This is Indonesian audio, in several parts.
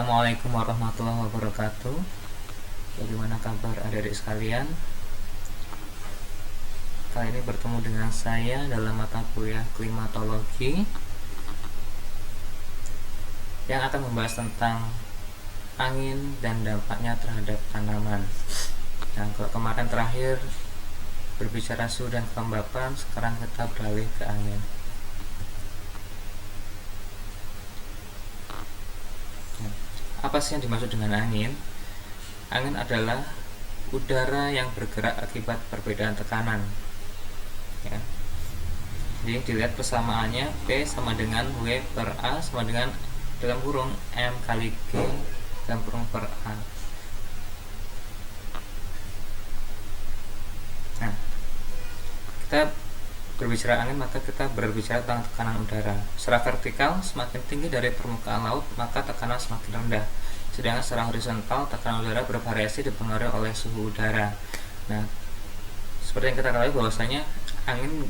Assalamualaikum warahmatullahi wabarakatuh. Bagaimana kabar adik-adik sekalian? Kali ini bertemu dengan saya dalam mata kuliah klimatologi yang akan membahas tentang angin dan dampaknya terhadap tanaman. Nah, kalau kemarin terakhir berbicara suhu dan kelembapan, sekarang kita beralih ke angin. Apa sih yang dimaksud dengan angin? Angin adalah udara yang bergerak akibat perbedaan tekanan. Ya. Jadi dilihat persamaannya P sama dengan W per A sama dengan dalam kurung M kali G dalam kurung per A. Nah, kita berbicara angin maka kita berbicara tentang tekanan udara. Secara vertikal, semakin tinggi dari permukaan laut maka tekanan semakin rendah. Sedangkan secara horizontal, tekanan udara bervariasi dipengaruhi oleh suhu udara. Nah, seperti yang kita ketahui bahwasanya angin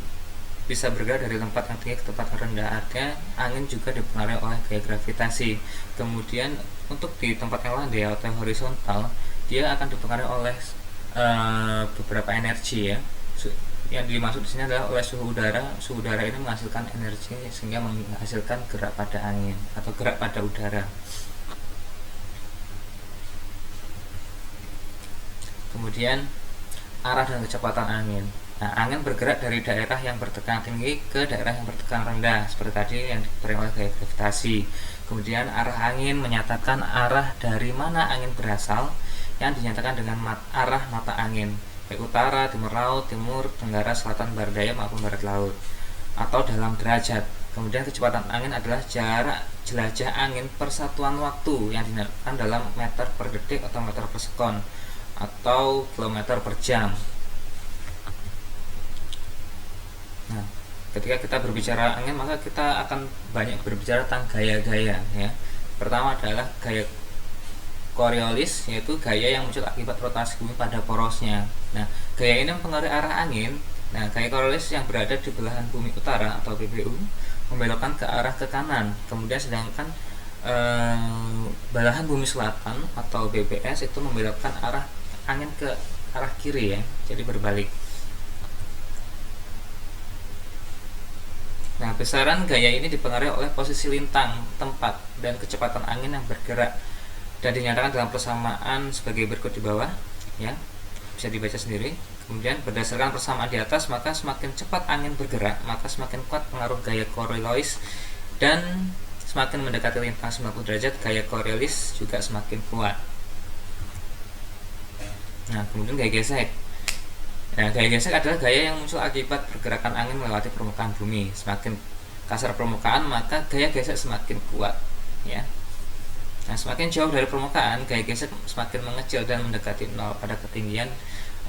bisa bergerak dari tempat yang tinggi ke tempat yang rendah. Artinya angin juga dipengaruhi oleh gaya gravitasi. Kemudian untuk di tempat yang landai atau horizontal, dia akan dipengaruhi oleh beberapa energi ya. Yang dimaksud di sini adalah oleh suhu udara. Suhu udara ini menghasilkan energi sehingga menghasilkan gerak pada angin atau gerak pada udara. Kemudian arah dan kecepatan angin. Nah, angin bergerak dari daerah yang bertekanan tinggi ke daerah yang bertekanan rendah seperti tadi yang diberi oleh gaya gravitasi. Kemudian arah angin menyatakan arah dari mana angin berasal yang dinyatakan dengan arah mata angin. Utara, timur laut, timur, tenggara, selatan, barat daya maupun barat laut atau dalam derajat. Kemudian kecepatan angin adalah jarak jelajah angin per satuan waktu yang dinyatakan dalam meter per detik atau meter per sekon atau kilometer per jam. Nah, ketika kita berbicara angin maka kita akan banyak berbicara tentang gaya-gaya ya. Pertama adalah gaya Coriolis, yaitu gaya yang muncul akibat rotasi bumi pada porosnya. Nah, gaya ini mempengaruhi arah angin. Nah, gaya Coriolis yang berada di belahan bumi utara atau BBU membelokkan ke arah ke kanan. Kemudian sedangkan belahan bumi selatan atau BBS itu membelokkan arah angin ke arah kiri ya. Jadi berbalik. Nah, besaran gaya ini dipengaruhi oleh posisi lintang, tempat, dan kecepatan angin yang bergerak dan dinyatakan dalam persamaan sebagai berikut di bawah ya, bisa dibaca sendiri. Kemudian berdasarkan persamaan di atas maka semakin cepat angin bergerak maka semakin kuat pengaruh gaya Coriolis, dan semakin mendekati lintang 90 derajat gaya Coriolis juga semakin kuat. Nah, kemudian gaya gesek. Nah, gaya gesek adalah gaya yang muncul akibat pergerakan angin melewati permukaan bumi. Semakin kasar permukaan maka gaya gesek semakin kuat ya. Nah, semakin jauh dari permukaan, gaya gesek semakin mengecil dan mendekati nol pada ketinggian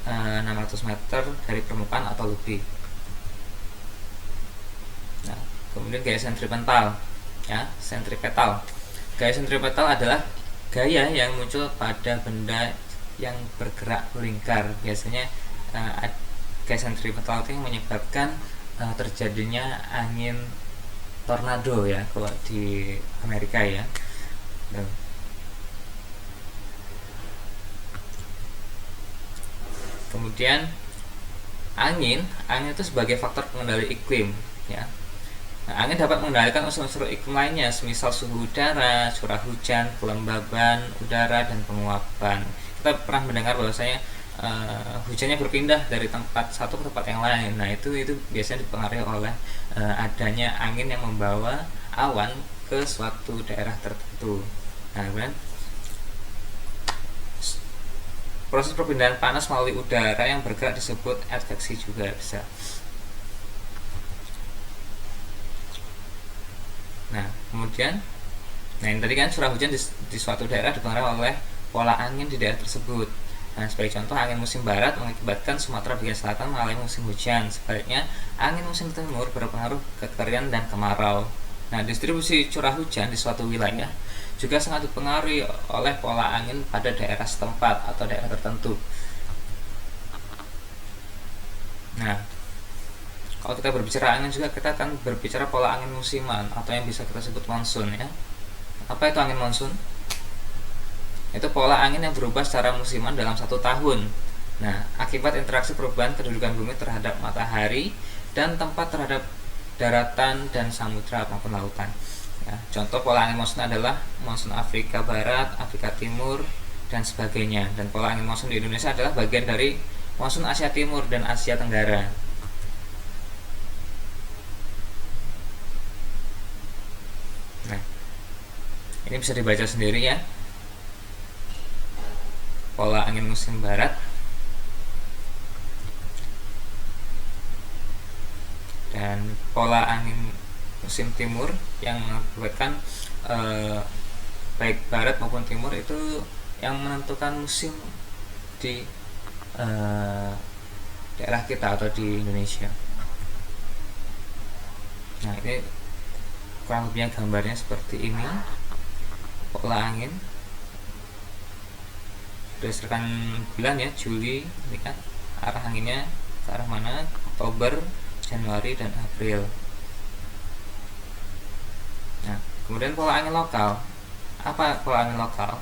600 meter dari permukaan atau lebih. Nah, kemudian gaya sentripetal, ya, sentripetal. Gaya sentripetal adalah gaya yang muncul pada benda yang bergerak melingkar. Biasanya gaya sentripetal itu yang menyebabkan terjadinya angin tornado ya, kalau di Amerika ya. Kemudian angin itu sebagai faktor pengendali iklim ya. Nah, angin dapat mengendalikan unsur-unsur iklim lainnya semisal suhu udara, curah hujan, kelembaban udara, dan penguapan. Kita pernah mendengar bahwasanya hujannya berpindah dari tempat satu ke tempat yang lain. Nah, itu biasanya dipengaruhi oleh adanya angin yang membawa awan ke suatu daerah tertentu. Nah, kemudian proses perpindahan panas melalui udara yang bergerak disebut adveksi juga bisa. Nah, kemudian ini tadi kan curah hujan di suatu daerah dipengaruhi oleh pola angin di daerah tersebut. Nah, sebagai contoh, angin musim barat mengakibatkan Sumatera bagian selatan mengalami musim hujan. Sebaliknya, angin musim timur berpengaruh ke kekeringan dan kemarau. Nah, distribusi curah hujan di suatu wilayah juga sangat dipengaruhi oleh pola angin pada daerah setempat atau daerah tertentu. Nah, kalau kita berbicara angin juga kita akan berbicara pola angin musiman atau yang bisa kita sebut monsun ya. Apa itu angin monsun? Itu pola angin yang berubah secara musiman dalam 1 tahun. Nah, akibat interaksi perubahan kedudukan bumi terhadap matahari dan tempat terhadap daratan dan samudra maupun lautan. Ya, contoh pola angin monsun adalah monsun Afrika Barat, Afrika Timur, dan sebagainya. Dan pola angin monsun di Indonesia adalah bagian dari monsun Asia Timur dan Asia Tenggara. Nah, ini bisa dibaca sendiri ya. Pola angin musim barat dan pola angin musim timur yang mengakibatkan baik barat maupun timur itu yang menentukan musim di daerah kita atau di Indonesia. Nah, ini kurang lebihnya gambarnya seperti ini. Pola angin berdasarkan bulan ya, Juli, ini kan arah anginnya ke arah mana, Oktober, Januari, dan April. Nah, kemudian pola angin lokal. Apa pola angin lokal?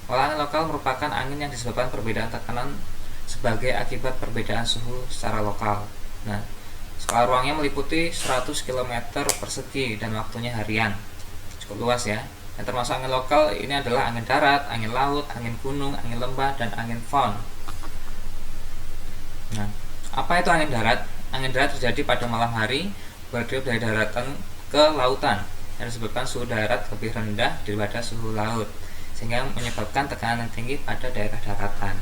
Pola angin lokal merupakan angin yang disebabkan perbedaan tekanan sebagai akibat perbedaan suhu secara lokal. Nah, skala ruangnya meliputi 100 km persegi dan waktunya harian. Cukup luas ya. Yang termasuk angin lokal ini adalah angin darat, angin laut, angin gunung, angin lembah, dan angin faun. Nah, apa itu angin darat? Angin darat terjadi pada malam hari bertiup dari daratan ke lautan yang disebabkan suhu darat lebih rendah daripada suhu laut, sehingga menyebabkan tekanan yang tinggi pada daerah daratan.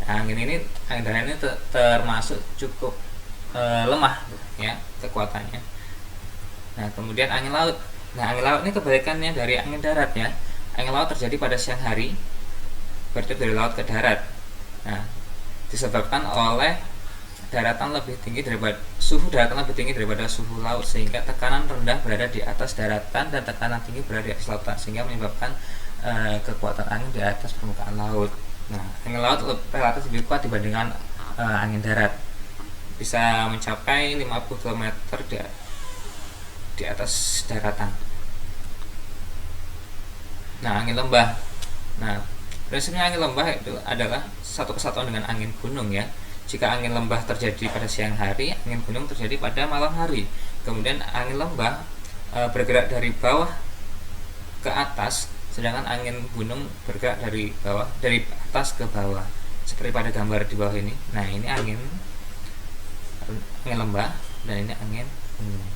Nah, angin darat ini termasuk cukup lemah ya kekuatannya. Nah, kemudian angin laut. Nah, angin laut ini kebalikannya dari angin darat ya. Angin laut terjadi pada siang hari bertiup dari laut ke darat. Nah, disebabkan oleh suhu daratan lebih tinggi daripada suhu laut, sehingga tekanan rendah berada di atas daratan dan tekanan tinggi berada di atas lautan, sehingga menyebabkan kekuatan angin di atas permukaan laut. Nah, angin laut relatif lebih kuat dibandingkan angin darat, bisa mencapai 50 km di atas daratan. Nah, angin lembah. Nah, prinsipnya angin lembah itu adalah satu kesatuan dengan angin gunung ya. Jika angin lembah terjadi pada siang hari, angin gunung terjadi pada malam hari. Kemudian angin lembah bergerak dari bawah ke atas, sedangkan angin gunung bergerak dari atas ke bawah. Seperti pada gambar di bawah ini. Nah, ini angin lembah dan ini angin gunung.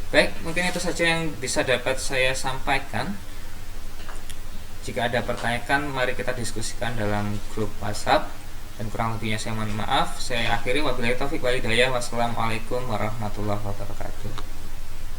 Baik, mungkin itu saja yang bisa dapat saya sampaikan. Jika ada pertanyaan, mari kita diskusikan dalam grup WhatsApp. Dan kurang lebihnya saya mohon maaf. Saya akhiri, wabillahi taufiq wal hidayah. Wassalamualaikum warahmatullahi wabarakatuh.